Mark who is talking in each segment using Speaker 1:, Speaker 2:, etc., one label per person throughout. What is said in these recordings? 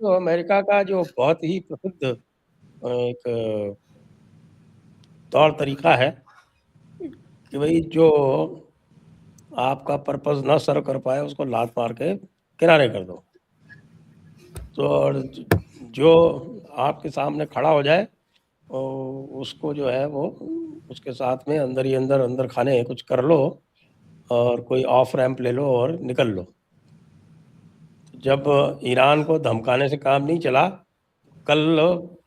Speaker 1: तो अमेरिका का जो बहुत ही प्रसिद्ध एक तौर तरीका है कि भाई जो आपका पर्पस ना सर्व कर पाए उसको लात मार के किनारे कर दो। तो और जो आपके सामने खड़ा हो जाए उसको जो है वो उसके साथ में अंदर ही अंदर खाने कुछ कर लो और कोई ऑफ रैंप ले लो और निकल लो। जब ईरान को धमकाने से काम नहीं चला, कल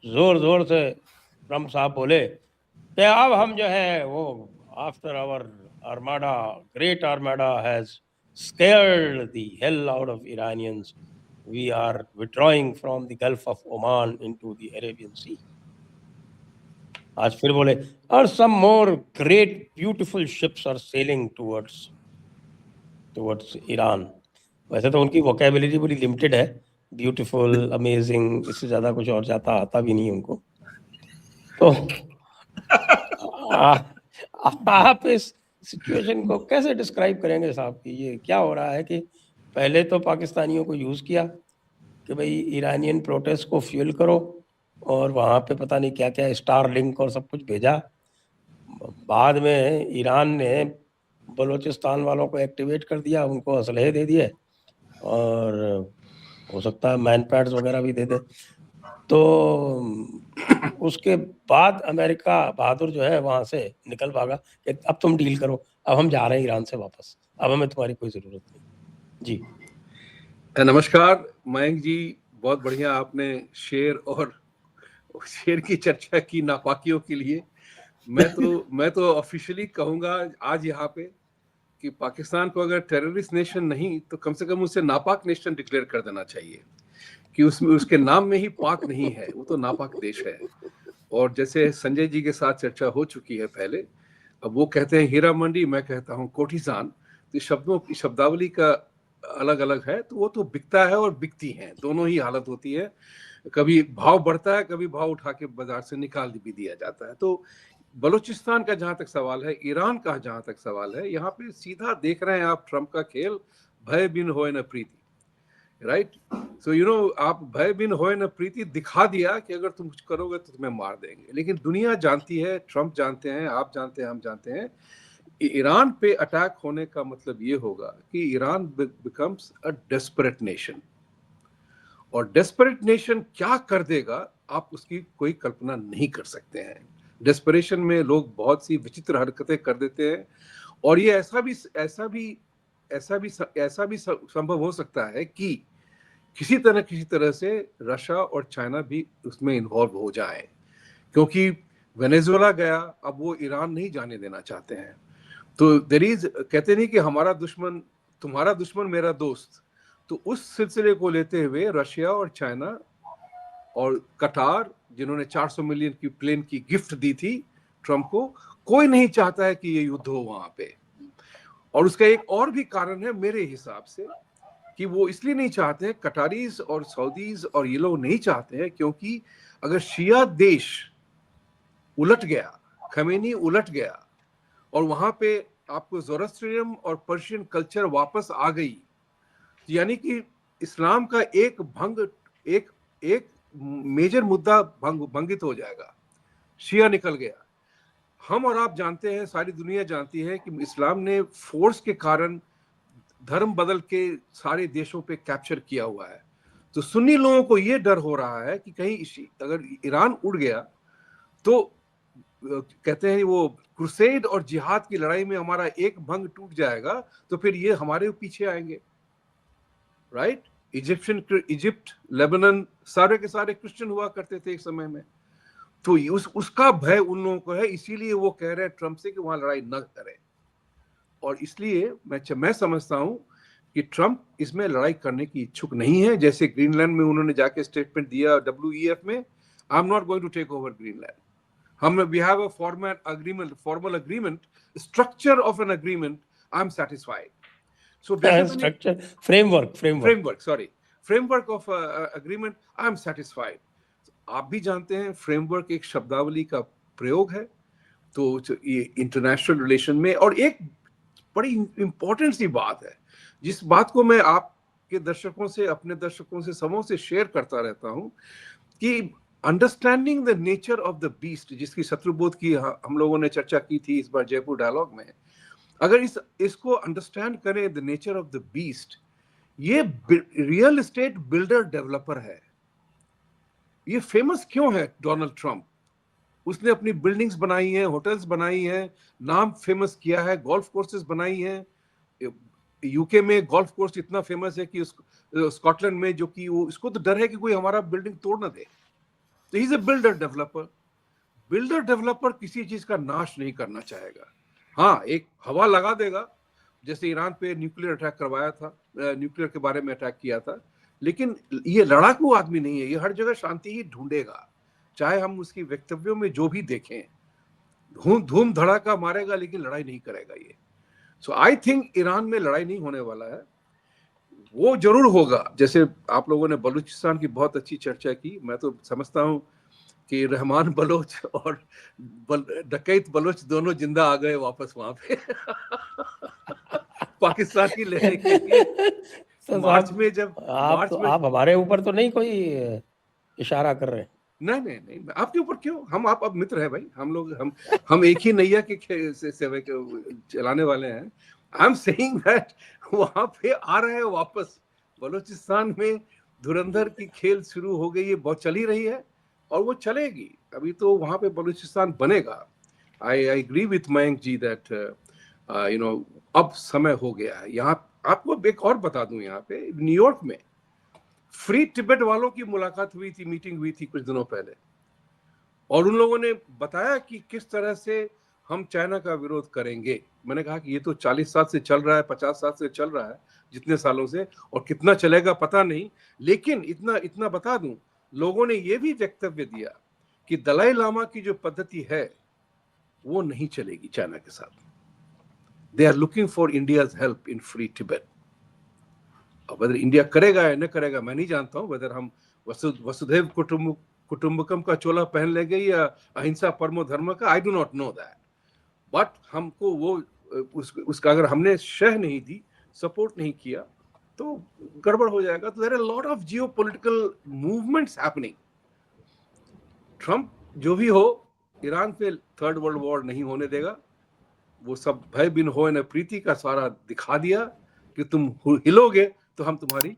Speaker 1: जोर जोर से ट्रम्प साहब बोले कि अब हम जो है वो after our armada, great armada has scared the hell out of Iranians, we are withdrawing from the Gulf of Oman into the Arabian Sea. आज फिर बोले और some more great beautiful ships are sailing towards Iran. वैसे तो उनकी vocabulary बड़ी limited है, beautiful, amazing, इससे ज्यादा कुछ और जाता आता भी नहीं उनको। तो आप इस सिचुएशन को कैसे डिस्क्राइब करेंगे साहब कि ये क्या हो रहा है कि पहले तो पाकिस्तानियों को यूज किया कि भाई ईरानियन प्रोटेस्ट को फ्यूल करो और वहां पे पता नहीं क्या क्या स्टार लिंक और सब कुछ भेजा। बाद में ईरान ने बलूचिस्तान वालों को एक्टिवेट कर दिया, उनको असलहे दे दिए और हो सकता है मैन पैड्स वगैरह भी दे दे। तो उसके बाद अमेरिका बहादुर जो है वहां से निकल भागा कि अब तुम डील करो, अब हम जा रहे हैं ईरान से वापस, अब हमें तुम्हारी कोई जरूरत नहीं। जी
Speaker 2: नमस्कार मयंक जी, बहुत बढ़िया आपने शेर की चर्चा की नापाकियों के लिए। मैं तो ऑफिशियली कहूंगा आज यहाँ पे कि पाकिस्तान को अगर टेररिस्ट नेशन नहीं तो कम से कम उसे नापाक नेशन डिक्लेयर कर देना चाहिए कि उसमें उसके नाम में ही पाक नहीं है, वो तो नापाक देश है। और जैसे संजय जी के साथ चर्चा हो चुकी है पहले, अब वो कहते हैं हीरा मंडी, मैं कहता हूँ कोठीसान, तो शब्दों की शब्दावली का अलग अलग है, तो वो तो बिकता है और बिकती है, दोनों ही हालत होती है। कभी भाव बढ़ता है, कभी भाव उठा के बाजार से निकाल भी दिया जाता है। तो बलूचिस्तान का जहां तक सवाल है, ईरान का जहां तक सवाल है, यहाँ पे सीधा देख रहे हैं आप ट्रम्प का खेल, भय बिन होए न प्रीति, राइट। सो यू नो, आप भय बिन होए न प्रीति दिखा दिया कि अगर तुम कुछ करोगे तो तुम्हें मार देंगे। लेकिन दुनिया जानती है, ट्रम्प जानते हैं, आप जानते हैं, हम जानते हैं, ईरान पे अटैक होने का मतलब ये होगा कि Iran becomes a desperate nation. और डेस्परेट नेशन क्या कर देगा आप उसकी कोई कल्पना नहीं कर सकते हैं। डेस्परेशन में लोग बहुत सी विचित्र हरकतें कर देते हैं, और ये ऐसा भी संभव हो सकता है कि किसी तरह से रशिया और चाइना भी उसमें इन्वॉल्व हो जाए, क्योंकि वेनेजुएला गया, अब वो ईरान नहीं जाने देना चाहते हैं। तो कहते नहीं कि हमारा दुश्मन तुम्हारा दुश्मन मेरा दोस्त, तो उस सिलसिले को लेते हुए रशिया और चाइना और कतार, जिन्होंने 400 मिलियन की प्लेन की गिफ्ट दी थी ट्रम्प को, कोई नहीं चाहता है कि ये युद्ध हो वहां पे। और उसका एक और भी कारण है मेरे हिसाब से कि वो इसलिए नहीं चाहते हैं, कटारीज और सऊदीज और ये लोग नहीं चाहते हैं, क्योंकि अगर शिया देश उलट गया, खमेनी उलट गया और वहां पे आपको ज़ोरोस्ट्रियम और पर्शियन कल्चर वापस आ गई, यानी कि इस्लाम का एक एक मेजर मुद्दा भंगित हो जाएगा। शिया निकल गया। हम और आप जानते हैं, सारी दुनिया जानती है कि इस्लाम ने फोर्स के कारण धर्म बदल के सारे देशों पे कैप्चर किया हुआ है। तो सुन्नी लोगों को यह डर हो रहा है कि कहीं अगर ईरान उड़ गया तो कहते हैं वो क्रूसेड और जिहाद की लड़ाई में हमारा एक भंग टूट जाएगा, तो फिर ये हमारे पीछे आएंगे, राइट। इजिप्ट, लेबनान, सारे के सारे क्रिश्चियन हुआ करते थे एक समय में। तो उसका भय उन लोगों को है, इसीलिए वो कह रहे हैं ट्रम्प से कि वहां लड़ाई न करें। और इसलिए मैं समझता हूं कि ट्रम्प इसमें लड़ाई करने की इच्छुक नहीं है। जैसे ग्रीनलैंड में उन्होंने जाके स्टेटमेंट दिया WEF में, I am not going to take over Greenland. we have a formal agreement, structure of an agreement, I'm satisfied. So
Speaker 1: structure,
Speaker 2: framework of agreement, I'm satisfied. आप भी जानते हैं फ्रेमवर्क एक शब्दावली का प्रयोग है, तो ये इंटरनेशनल रिलेशन में। और एक बड़ी इंपॉर्टेंट सी बात है, जिस बात को मैं आपके दर्शकों से, अपने दर्शकों से, सबों से शेयर करता रहता हूं कि understanding the nature of the beast, जिसकी शत्रुबोध की हम लोगों ने चर्चा की थी इस बार जयपुर डायलॉग में, अगर इसको अंडरस्टैंड करें, the nature of the beast, ये रियल एस्टेट बिल्डर डेवलपर है। ये फेमस क्यों है डोनाल्ड ट्रंप? उसने अपनी बिल्डिंग्स बनाई हैं, होटल्स बनाई हैं, नाम फेमस किया है, गोल्फ कोर्सेज बनाई हैं। यूके में गोल्फ कोर्स इतना फेमस है कि स्कॉटलैंड में, जो कि वो, इसको तो डर है कि कोई हमारा बिल्डिंग तोड़ ना दे। तो he is a builder developer. Builder developer किसी चीज का नाश नहीं करना चाहेगा। हाँ, एक हवा लगा देगा, जैसे ईरान पे न्यूक्लियर अटैक करवाया था, न्यूक्लियर के बारे में अटैक किया था, लेकिन ये लड़ाकू आदमी नहीं है। ये हर जगह शांति ही ढूंढेगा, चाहे हम उसकी वक्तव्यों में जो भी देखें। धूम धड़ाका मारेगा लेकिन लड़ाई नहीं करेगा ये। सो आई थिंक ईरान में लड़ाई नहीं होने वाला है। वो जरूर होगा, जैसे आप लोगों ने बलूचिस्तान की बहुत अच्छी चर्चा की। मैं तो समझता हूं कि रहमान बलोच और डकैत बलोच दोनों जिंदा आ गए वापस वहां पे पाकिस्तान की लेने के लिए।
Speaker 1: तो
Speaker 2: मार्च
Speaker 1: साहब,
Speaker 2: में जब
Speaker 1: आप हमारे ऊपर तो नहीं कोई इशारा कर रहे हैं?
Speaker 2: नहीं नहीं नहीं, आपके ऊपर क्यों? हम आप अब मित्र हैं भाई, हम लोग, हम एक ही नैया के सेवे के चलाने वाले हैं। आई एम सेइंग दैट वहां पे आ रहे हैं वापस। बलूचिस्तान में धुरंधर की खेल शुरू हो गई है, बहुत चली रही है और वो चलेगी। अभी तो वहां पे बलूचिस्तान बनेगा। I agree with Mayank ji that you know अब समय हो गया है। यहाँ आपको एक और बता दूं, यहाँ पे न्यूयॉर्क में फ्री तिब्बत वालों की मुलाकात हुई थी, मीटिंग हुई थी कुछ दिनों पहले, और उन लोगों ने बताया कि किस तरह से हम चाइना का विरोध करेंगे। मैंने कहा कि ये तो 40 साल से चल रहा है, 50 साल से चल रहा है, जितने सालों से, और कितना चलेगा पता नहीं। लेकिन इतना इतना बता दूं, लोगों ने ये भी वक्तव्य दिया कि दलाई लामा की जो पद्धति है वो नहीं चलेगी चाइना के साथ। They are looking for India's help in free Tibet. Whether India करेगा या न करेगा मैं नहीं जानता हूं। वेदर हम वसुधैव कुटुंबकम का चोला पहन लेंगे या अहिंसा परमो धर्म का, I do not know that. But हमको वो उसका अगर हमने शह नहीं दी, सपोर्ट नहीं किया, तो गड़बड़ हो जाएगा। तो there are lot of geopolitical movements happening. Trump जो भी हो, ईरान पे थर्ड वर्ल्ड वॉर नहीं होने देगा। वो सब भय बिन होए न प्रीति का सारा दिखा दिया कि तुम हिलोगे तो हम तुम्हारी